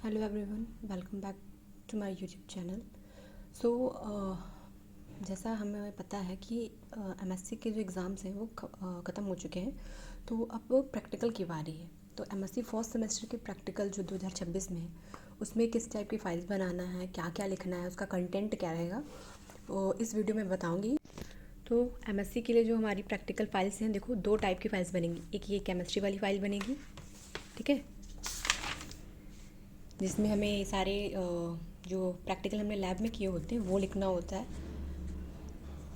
Hello everyone, welcome back to my YouTube channel. So जैसा हमें पता है कि एमएससी के जो एग्ज़ाम्स हैं वो ख़त्म हो चुके हैं। तो अब प्रैक्टिकल की बारी है। तो एमएससी फर्स्ट सेमेस्टर के प्रैक्टिकल जो 2026 में है उसमें किस टाइप की फाइल्स बनाना है, क्या क्या लिखना है, उसका कंटेंट क्या रहेगा, तो इस वीडियो में बताऊँगी। तो एमएससी के लिए जो हमारी प्रैक्टिकल फाइल्स हैं, देखो दो टाइप की फाइल्स बनेंगी। एक ये केमिस्ट्री वाली फाइल बनेगी, ठीक है, जिसमें हमें सारे जो प्रैक्टिकल हमने लैब में किए होते हैं वो लिखना होता है।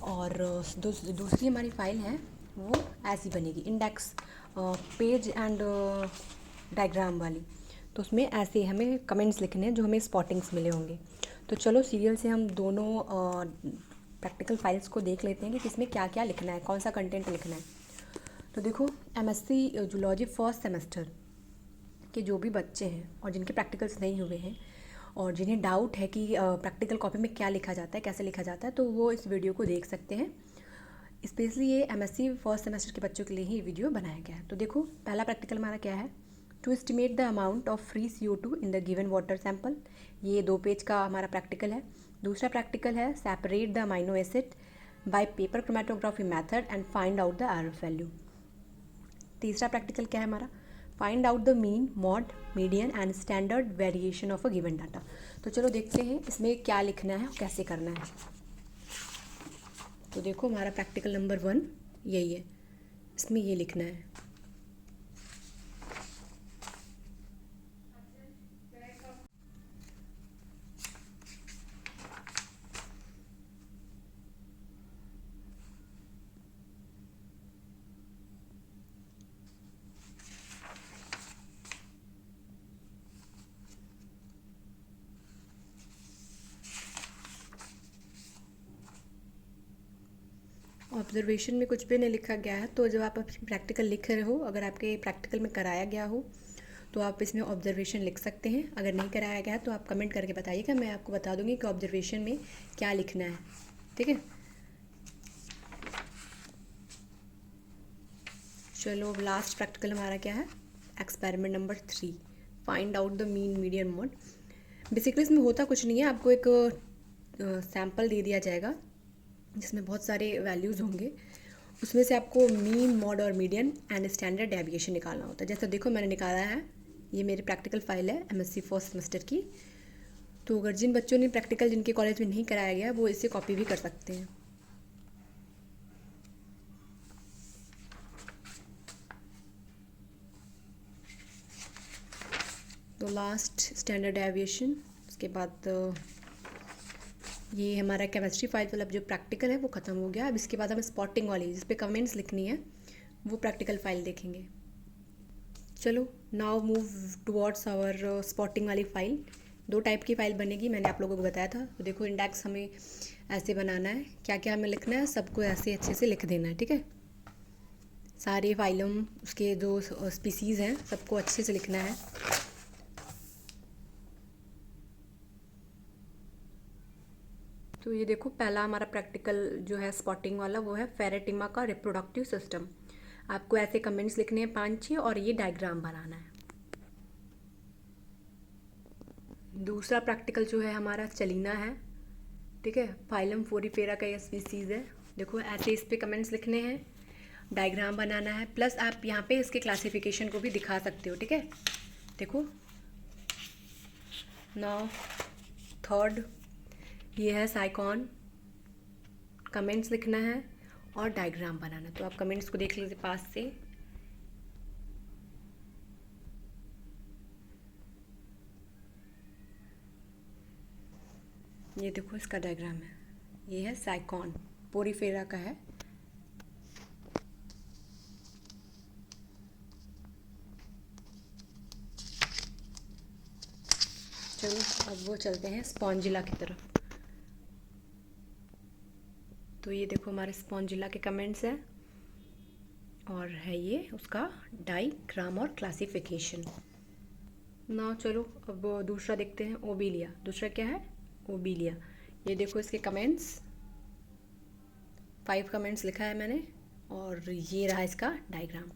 और दूसरी हमारी फाइल है वो ऐसी बनेगी, इंडेक्स पेज एंड डायग्राम वाली। तो उसमें ऐसे हमें कमेंट्स लिखने हैं जो हमें स्पॉटिंग्स मिले होंगे। तो चलो सीरियल से हम दोनों प्रैक्टिकल फाइल्स को देख लेते हैं कि किसमें क्या क्या लिखना है, कौन सा कंटेंट लिखना है। तो देखो, एमएससी जूलॉजी फर्स्ट सेमेस्टर कि जो भी बच्चे हैं और जिनके प्रैक्टिकल्स नहीं हुए हैं और जिन्हें डाउट है कि प्रैक्टिकल कॉपी में क्या लिखा जाता है, कैसे लिखा जाता है, तो वो इस वीडियो को देख सकते हैं। स्पेशली ये एमएससी फर्स्ट सेमेस्टर के बच्चों के लिए ही ये वीडियो बनाया गया है। तो देखो, पहला प्रैक्टिकल हमारा क्या है, to estimate the amount of free CO2 in the given water sample. ये 2 पेज का हमारा प्रैक्टिकल है। दूसरा प्रैक्टिकल है separate the amino acid by paper chromatography method and find out the RF value. तीसरा प्रैक्टिकल क्या है हमारा, find out the mean, mod, median and standard variation of a given data. तो चलो देखते हैं इसमें क्या लिखना है और कैसे करना है। तो देखो, हमारा प्रैक्टिकल नंबर 1 यही है, इसमें ये लिखना है। ऑब्जर्वेशन में कुछ भी नहीं लिखा गया है, तो जब आप प्रैक्टिकल लिख रहे हो, अगर आपके प्रैक्टिकल में कराया गया हो तो आप इसमें ऑब्जर्वेशन लिख सकते हैं। अगर नहीं कराया गया है तो आप कमेंट करके बताइएगा, मैं आपको बता दूंगी कि ऑब्जर्वेशन में क्या लिखना है, ठीक है। चलो, अब लास्ट प्रैक्टिकल हमारा क्या है, experiment number 3, find out the mean, median, mode. Basically इसमें होता कुछ नहीं है, आपको एक सैम्पल दे दिया जाएगा जिसमें बहुत सारे वैल्यूज़ होंगे। उसमें से आपको मीन, मॉड और मीडियन एंड स्टैंडर्ड डेविएशन निकालना होता है। जैसा देखो मैंने निकाला है, ये मेरी प्रैक्टिकल फाइल है एमएससी फर्स्ट सेमेस्टर की। तो अगर जिन बच्चों ने प्रैक्टिकल जिनके कॉलेज में नहीं कराया गया वो इसे कॉपी भी कर सकते हैं। तो लास्ट स्टैंडर्ड डेविएशन, उसके बाद ये हमारा केमिस्ट्री फाइल वाला जो प्रैक्टिकल है वो ख़त्म हो गया। अब इसके बाद हम स्पॉटिंग वाली जिस पे कमेंट्स लिखनी है वो प्रैक्टिकल फाइल देखेंगे। चलो, now move towards our spotting वाली फ़ाइल। 2 टाइप की फ़ाइल बनेगी, मैंने आप लोगों को बताया था। तो देखो, इंडेक्स हमें ऐसे बनाना है, क्या क्या हमें लिखना है सबको ऐसे अच्छे से लिख देना है, ठीक है। सारे फाइलम, उसके जो स्पीसीज़ हैं सबको अच्छे से लिखना है। तो ये देखो, पहला हमारा प्रैक्टिकल जो है स्पॉटिंग वाला वो है फेरेटिमा का रिप्रोडक्टिव सिस्टम। आपको ऐसे कमेंट्स लिखने हैं 5-6 और ये डायग्राम बनाना है। दूसरा प्रैक्टिकल जो है हमारा चलीना है, ठीक है, फाइलम फोरीफेरा का ये स्पीसीज़ है। देखो, ऐसे इस पे कमेंट्स लिखने हैं, डायग्राम बनाना है, प्लस आप यहाँ पे इसके क्लासिफिकेशन को भी दिखा सकते हो, ठीक है। देखो, नाउ थर्ड ये है साइकॉन, कमेंट्स लिखना है और डायग्राम बनाना है। तो आप कमेंट्स को देख लीजिए पास से। ये देखो, इसका डायग्राम है, ये है साइकॉन, पोरीफेरा का है। चलो, अब वो चलते हैं स्पॉन्जिला की तरफ। तो ये देखो, हमारे स्पॉन्जिला के कमेंट्स हैं और है ये उसका डायग्राम और क्लासिफिकेशन। ना चलो, अब दूसरा देखते हैं, ओबिलिया। दूसरा क्या है, ओबिलिया। ये देखो इसके कमेंट्स, 5 कमेंट्स लिखा है मैंने, और ये रहा इसका डायग्राम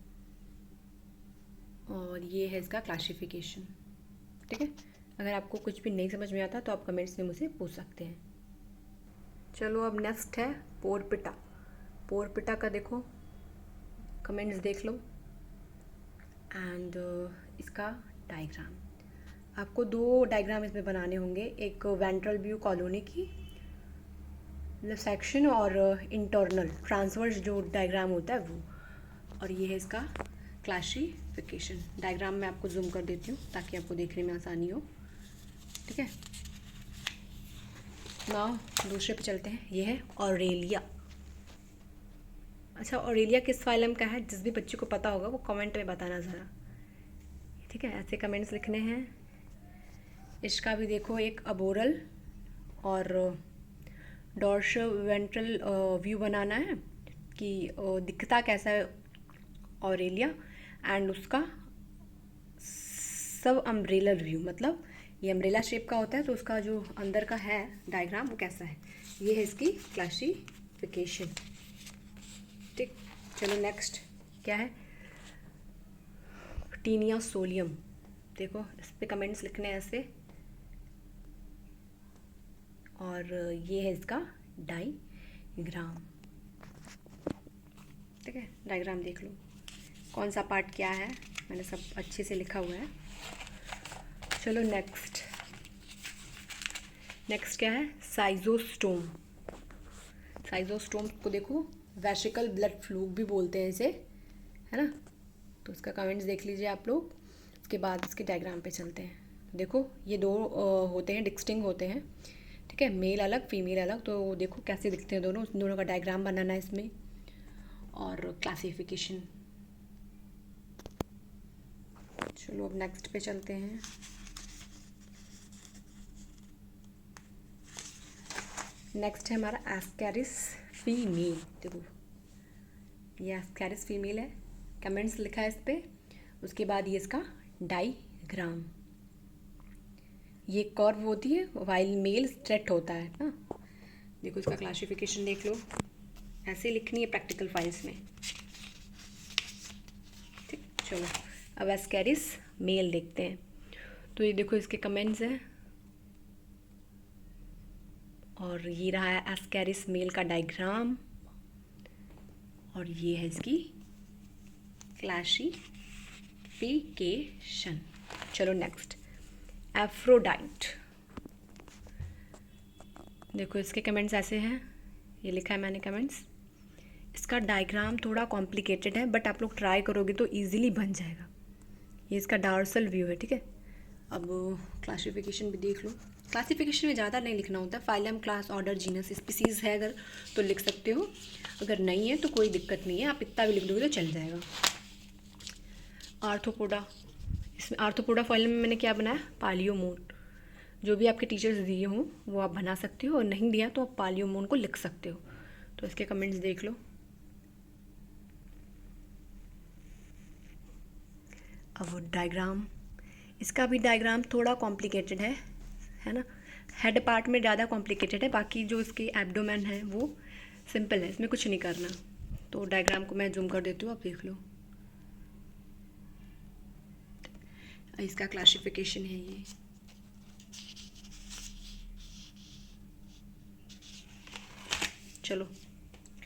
और ये है इसका क्लासिफिकेशन, ठीक है। अगर आपको कुछ भी नहीं समझ में आता तो आप कमेंट्स में मुझसे पूछ सकते हैं। चलो अब नेक्स्ट है पोरपिटा। पोरपिटा का देखो कमेंट्स देख लो एंड इसका डायग्राम। आपको 2 डायग्राम इसमें बनाने होंगे, एक वेंट्रल व्यू कॉलोनी की मतलब सेक्शन और इंटरनल ट्रांसवर्स जो डायग्राम होता है वो, और ये है इसका क्लासिफिकेशन। डायग्राम मैं आपको जूम कर देती हूँ ताकि आपको देखने में आसानी हो, ठीक है। नाउ दूसरे पे चलते हैं। ये है ऑरेलिया। अच्छा, ऑरेलिया किस फाइलम का है? जिस भी बच्चे को पता होगा वो कमेंट में बताना ज़रा, ठीक है। ऐसे कमेंट्स लिखने हैं। इसका भी देखो एक अबोरल और डॉर्सल वेंट्रल व्यू बनाना है कि दिखता कैसा है ऑरेलिया, एंड उसका सब अम्ब्रेलर व्यू, मतलब ये अम्ब्रेला शेप का होता है तो उसका जो अंदर का है डायग्राम वो कैसा है। ये है इसकी क्लासिफिकेशन, ठीक। चलो नेक्स्ट क्या है? Taenia solium. देखो इस पे कमेंट्स लिखने हैं ऐसे, और ये है इसका डायग्राम, ठीक है। डायग्राम देख लो कौन सा पार्ट क्या है, मैंने सब अच्छे से लिखा हुआ है। चलो नेक्स्ट क्या है? साइजोस्टोम। साइजोस्टोम को देखो वेसिकल ब्लड फ्लूक भी बोलते हैं इसे, है ना। तो इसका कमेंट्स देख लीजिए आप लोग, उसके बाद इसके डायग्राम पे चलते हैं। देखो ये 2 होते हैं, डिस्टिंक्ट होते हैं, ठीक है। मेल अलग फीमेल अलग, तो देखो कैसे दिखते हैं दोनों का डायग्राम बनाना है इसमें, और क्लासिफिकेशन। चलो अब नेक्स्ट पे चलते हैं। नेक्स्ट है हमारा एस्कैरिस फीमेल। देखो ये एस्कैरिस फीमेल है, कमेंट्स लिखा है इस पर। उसके बाद ये इसका डायग्राम। ये कर्व होती है वाइल मेल स्ट्रेट होता है ना। देखो इसका क्लासिफिकेशन देख लो, ऐसे लिखनी है प्रैक्टिकल फाइल्स में, ठीक। चलो अब एस्कैरिस मेल देखते हैं। तो ये देखो इसके कमेंट्स हैं, और ये रहा है एस्कैरिस मेल का डायग्राम, और ये है इसकी क्लासिफिकेशन। चलो नेक्स्ट एफ्रोडाइट। देखो इसके कमेंट्स ऐसे हैं, ये लिखा है मैंने कमेंट्स। इसका डायग्राम थोड़ा कॉम्प्लिकेटेड है बट आप लोग ट्राई करोगे तो इजीली बन जाएगा। ये इसका डॉर्सल व्यू है, ठीक है। अब क्लासिफिकेशन भी देख लो। क्लासिफिकेशन में ज़्यादा नहीं लिखना होता, phylum, class, order, genus, species है अगर तो लिख सकते हो, अगर नहीं है तो कोई दिक्कत नहीं है, आप इतना भी लिख दोगे तो चल जाएगा। आर्थ्रोपोडा, इसमें आर्थ्रोपोडा फाइलम में मैंने क्या बनाया? पालियोमोन। जो भी आपके टीचर्स दिए हों वो आप बना सकते हो, और नहीं दिया तो आप पालियोमोन को लिख सकते हो। तो इसके कमेंट्स देख लो। अब डायग्राम, इसका भी डायग्राम थोड़ा कॉम्प्लिकेटेड है ना। हेड पार्ट में ज़्यादा कॉम्प्लिकेटेड है, बाकी जो इसके एब्डोमेन है वो सिंपल है, इसमें कुछ नहीं करना। तो डायग्राम को मैं जूम कर देती हूँ, आप देख लो। इसका क्लासिफिकेशन है ये। चलो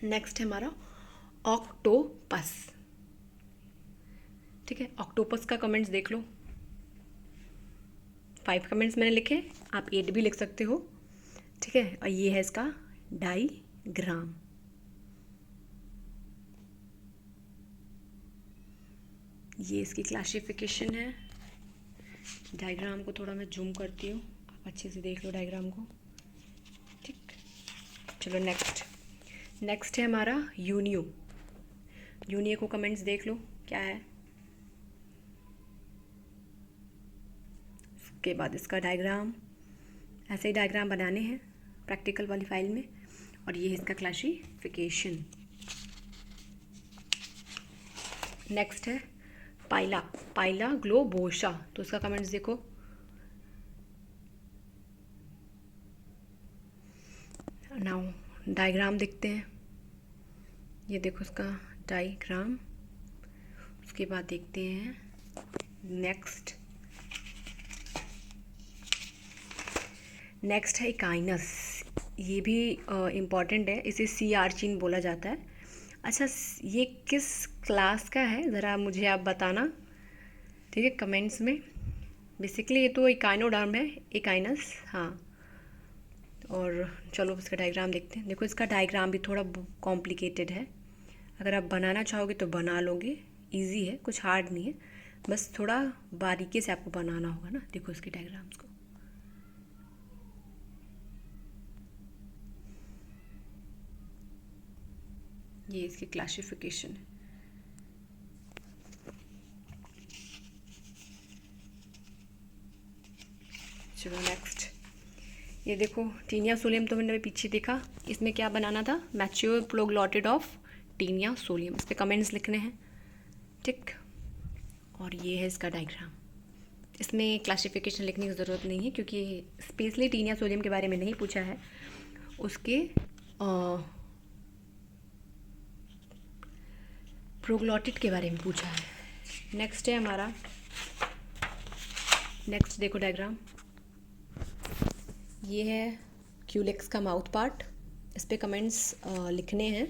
नेक्स्ट है हमारा ऑक्टोपस, ठीक है। ऑक्टोपस का कमेंट्स देख लो, 5 कमेंट्स मैंने लिखे, आप 8 भी लिख सकते हो, ठीक है। और ये है इसका डायग्राम। ये इसकी क्लासिफिकेशन है। डायग्राम को थोड़ा मैं जूम करती हूँ, आप अच्छे से देख लो डायग्राम को, ठीक। चलो नेक्स्ट है हमारा यूनियो। यूनियो को कमेंट्स देख लो क्या है। उसके बाद इसका डायग्राम, ऐसे ही डायग्राम बनाने हैं प्रैक्टिकल वाली फाइल में, और ये है इसका क्लासिफिकेशन। नेक्स्ट है पाइला ग्लोबोसा। तो उसका कमेंट्स देखो। नाउ डायग्राम देखते हैं। ये देखो उसका डायग्राम। उसके बाद देखते हैं नेक्स्ट नेक्स्ट है इकाइनस। ये भी इम्पॉर्टेंट है, इसे सी आर्चिन बोला जाता है। अच्छा, ये किस क्लास का है ज़रा मुझे आप बताना, ठीक है, कमेंट्स में। बेसिकली ये तो इकाइनोडर्म है, इकाइनस, हाँ। और चलो इसका डायग्राम देखते हैं। देखो इसका डायग्राम भी थोड़ा कॉम्प्लिकेटेड है, अगर आप बनाना चाहोगे तो बना लोगे, इजी है, कुछ हार्ड नहीं है, बस थोड़ा बारीकी से आपको बनाना होगा ना। देखो इसके डायग्राम्स को, ये इसकी क्लासिफिकेशन है। चलो नेक्स्ट, ये देखो टीनिया सोलियम, तो मैंने पीछे देखा, इसमें क्या बनाना था, mature proglottid of Taenia solium, इस पर कमेंट्स लिखने हैं, ठीक। और ये है इसका डायग्राम। इसमें क्लासिफिकेशन लिखने की ज़रूरत नहीं है क्योंकि स्पेशली टीनिया सोलियम के बारे में नहीं पूछा है, उसके प्रोग्लॉटिड के बारे में पूछा है। नेक्स्ट है हमारा, नेक्स्ट देखो डायग्राम, ये है क्यूलेक्स का माउथ पार्ट, इस पर कमेंट्स लिखने हैं,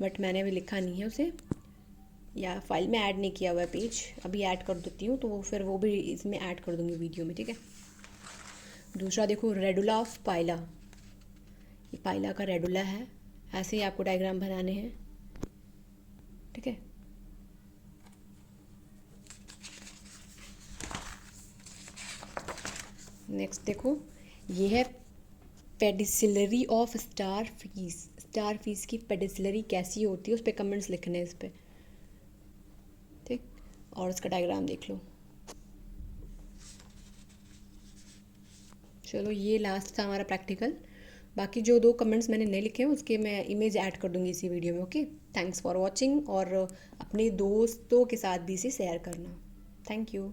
बट मैंने अभी लिखा नहीं है उसे, या फाइल में ऐड नहीं किया हुआ है पेज, अभी ऐड कर देती हूँ तो फिर वो भी इसमें ऐड कर दूँगी वीडियो में, ठीक है। दूसरा देखो रेडुला ऑफ पाइला, ये पाइला का रेडुला है, ऐसे ही आपको डायग्राम बनाने हैं, ठीक है। नेक्स्ट देखो, ये है pedicellariae of star fish, star fish की पेडिसिलरी कैसी होती है उस पर कमेंट्स लिखने हैं इस पर, ठीक। और इसका डायग्राम देख लो। चलो ये लास्ट था हमारा प्रैक्टिकल, बाकी जो 2 कमेंट्स मैंने नहीं लिखे हैं उसके मैं इमेज ऐड कर दूंगी इसी वीडियो में, ओके। थैंक्स फॉर वॉचिंग, और अपने दोस्तों के साथ भी इसे शेयर करना। Thank you.